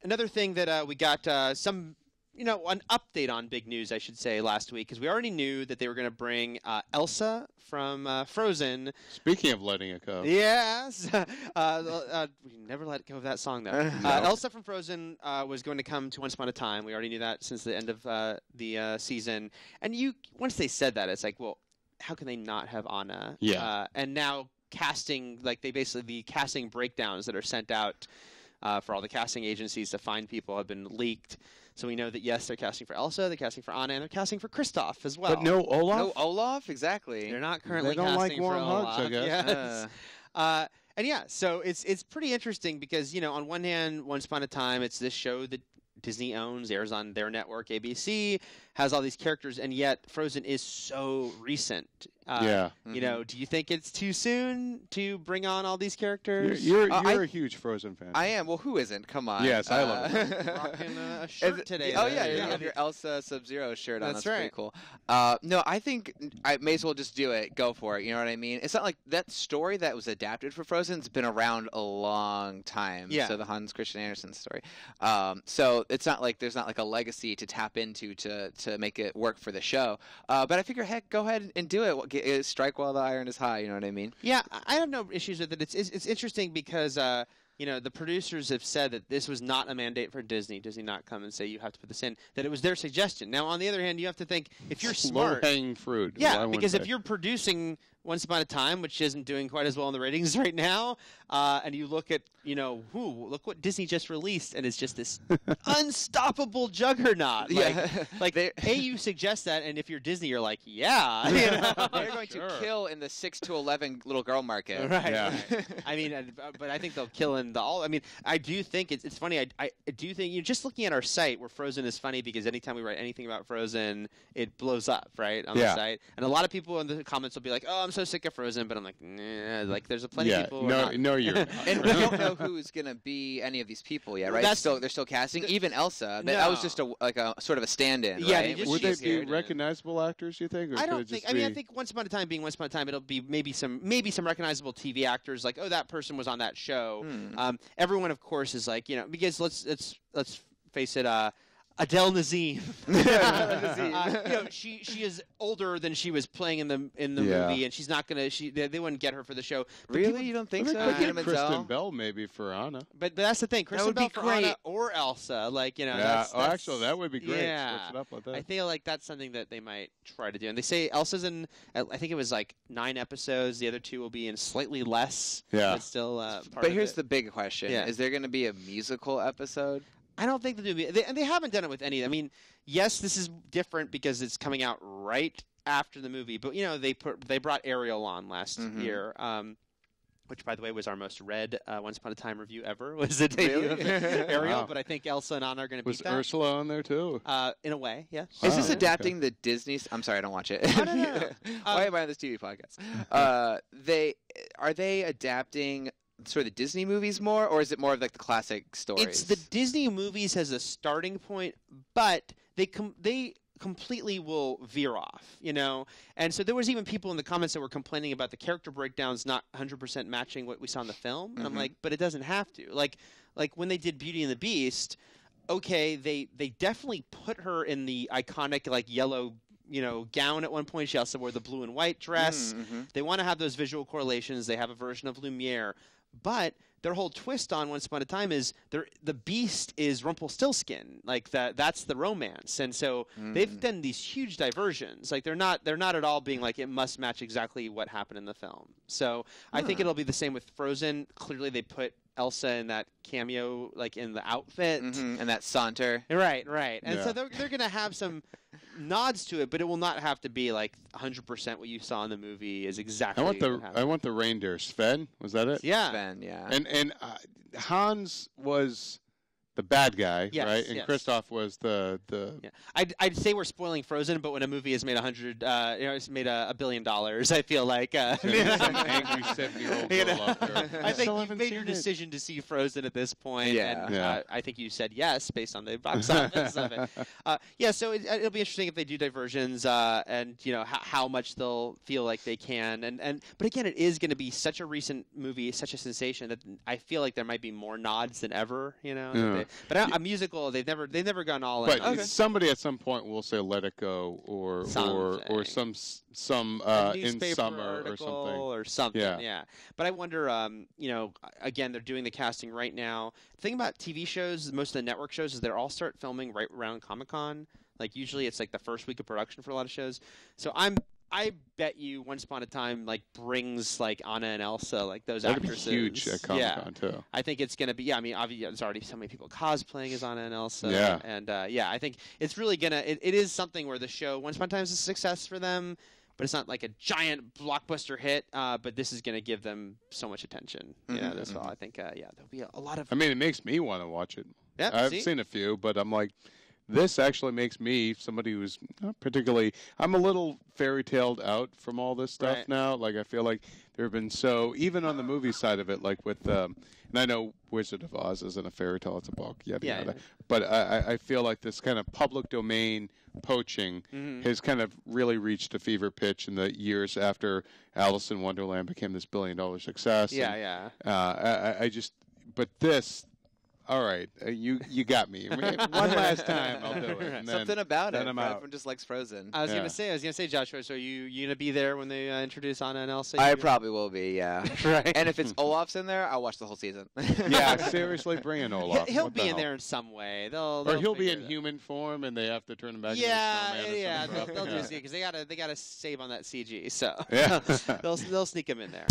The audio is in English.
another thing that we got some, an update on big news, I should say, last week, because we already knew that they were going to bring Elsa from Frozen. Speaking of letting it go. Yes. We never let go of that song, though. Elsa from Frozen was going to come to Once Upon a Time. We already knew that since the end of the season. And once they said that, it's like, well, how can they not have Anna? Yeah. And now casting, the casting breakdowns that are sent out for all the casting agencies to find people have been leaked. So we know that, yes, they're casting for Elsa, they're casting for Anna, and they're casting for Kristoff as well. But no Olaf? No Olaf? Exactly. They're not currently They don't casting like warm for hugs, Olaf. I guess. Yes. And yeah, so it's pretty interesting because, on one hand, Once Upon a Time, it's this show that Disney owns, airs on their network, ABC, has all these characters, and yet Frozen is so recent. Do you think it's too soon to bring on all these characters? You're a huge Frozen fan. I am. Well, who isn't? Come on. Yes, I love it. Rocking a shirt today. Oh, yeah, you have your Elsa Sub-Zero shirt on. That's right. Pretty cool. No, I think I may as well just do it. Go for it. You know what I mean? It's not like that story that was adapted for Frozen's been around a long time. Yeah. So the Hans Christian Andersen story. So it's not like there's not like a legacy to tap into to make it work for the show. But I figure, heck, go ahead and do it. Strike while the iron is high. You know what I mean? Yeah, I have no issues with it. It's interesting because the producers have said that this was not a mandate for Disney. Disney not come and say you have to put this in. That it was their suggestion. Now, on the other hand, you have to think if you're smart, low-hanging fruit. Yeah, because if you're producing Once Upon a Time, which isn't doing quite as well in the ratings right now, and you look at look what Disney just released, and it's just this unstoppable juggernaut. You suggest that, and if you're Disney, you're like, yeah, they're going to kill in the 6 to 11 little girl market, right? Yeah. Right. I mean, but I think they'll kill in the all. I mean, I do think it's funny. I do think just looking at our site where Frozen is funny because anytime we write anything about Frozen, it blows up right on the site, and a lot of people in the comments will be like, oh, I'm so sick of Frozen, but I'm like, nah, like there's plenty of people. No, you're not. And we don't know who's going to be any of these people yet, right? They're still casting. Even Elsa. That was just a sort of a stand-in, yeah, right? Would they be recognizable actors, you think? Or I don't think. I mean, I think Once Upon a Time being Once Upon a Time, it'll be maybe some recognizable TV actors, like, oh, that person was on that show. Everyone, of course, is like, because let's face it, Adele Nazim. She is older than she was playing in the movie, and she's not gonna. They wouldn't get her for the show. But really, you don't think so? Kristen Bell maybe for Anna. But that's the thing. Kristen Bell for Anna or Elsa, Yeah. That's, actually, that would be great. Yeah. Switch it up like that. I feel like that's something that they might try to do. And they say Elsa's in. I think it was like 9 episodes. The other 2 will be in slightly less. Yeah. But still. But here's the big question: Yeah. Is there going to be a musical episode? I don't think they'll be, and they haven't done it with any. I mean, yes, this is different because it's coming out right after the movie. But they brought Ariel on last year, which, by the way, was our most read Once Upon a Time review ever. Was the debut of Ariel? Wow. But I think Elsa and Anna are going to beat that. Was Ursula on there too? In a way, yes. Is this adapting the Disney? I'm sorry, I don't watch it. No. Why am I on this TV podcast? Are they adapting sort of the Disney movies more, or is it more of like the classic stories? It's the Disney movies as a starting point, but they completely will veer off, And so there was even people in the comments that were complaining about the character breakdowns not 100% matching what we saw in the film, and I'm like, but it doesn't have to. Like when they did Beauty and the Beast, okay, they definitely put her in the iconic yellow gown at one point. She also wore the blue and white dress. They want to have those visual correlations. They have a version of Lumiere. But their whole twist on Once Upon a Time is the Beast is Rumpelstiltskin. That's the romance. And so they've done these huge diversions. They're not at all being like it must match exactly what happened in the film. So I think it'll be the same with Frozen. Clearly they put Elsa in that cameo, in the outfit. And that saunter. Right. And so they're going to have some nods to it, but it will not have to be 100% what you saw in the movie is exactly what happened. I want the reindeer. Sven, was that it? Yeah. Sven, yeah. And Hans was the bad guy, yes, right? And yes. Kristoff was the. Yeah. I'd say we're spoiling Frozen, but when a movie has made it's made $1 billion, I feel like some angry 70-year-old girl up there. I think you've made your decision to see Frozen at this point, and I think you said yes based on the box office of it. So it'll be interesting if they do diversions, and how much they'll feel like they can, but again, it is going to be such a recent movie, such a sensation that I feel like there might be more nods than ever, But a musical, they've never gone all in. But somebody at some point will say "Let It Go" or some in summer or something. Yeah. But I wonder, again, they're doing the casting right now. The thing about TV shows, most of the network shows, is they all start filming right around Comic-Con. Like usually it's like the first week of production for a lot of shows. So I bet you Once Upon a Time brings like Anna and Elsa, like those actresses. That'd be huge at Comic-Con too. I think it's gonna be. I mean, obviously there's already so many people cosplaying as Anna and Elsa. Yeah. And I think it's really gonna. It is something where the show Once Upon a Time is a success for them, but it's not like a giant blockbuster hit. But this is gonna give them so much attention. Yeah, that's all. I think. There'll be a lot of. I mean, it makes me want to watch it. Yeah, I've seen a few, but I'm like. This actually makes me somebody who's not particularly. I'm a little fairy taled out from all this stuff now. Like I feel like there have been even on the movie side of it, like with and I know Wizard of Oz isn't a fairy tale; it's a book. Yada. But I feel like this kind of public domain poaching has kind of really reached a fever pitch in the years after Alice in Wonderland became this $1 billion success. But this. All right, you got me. One last time, I'll do it. And Something about it. I'm out. Everyone just likes Frozen. I was gonna say, Joshua. So you gonna be there when they introduce Anna and Elsa? I probably will be. Yeah. Right. And if it's Olaf's in there, I'll watch the whole season. Yeah, seriously, bring in Olaf. He'll be in there in some way. Or he'll be in human form, and they have to turn him back. Yeah. Into a snowman They'll do it because they gotta save on that CG. So yeah, they'll sneak him in there.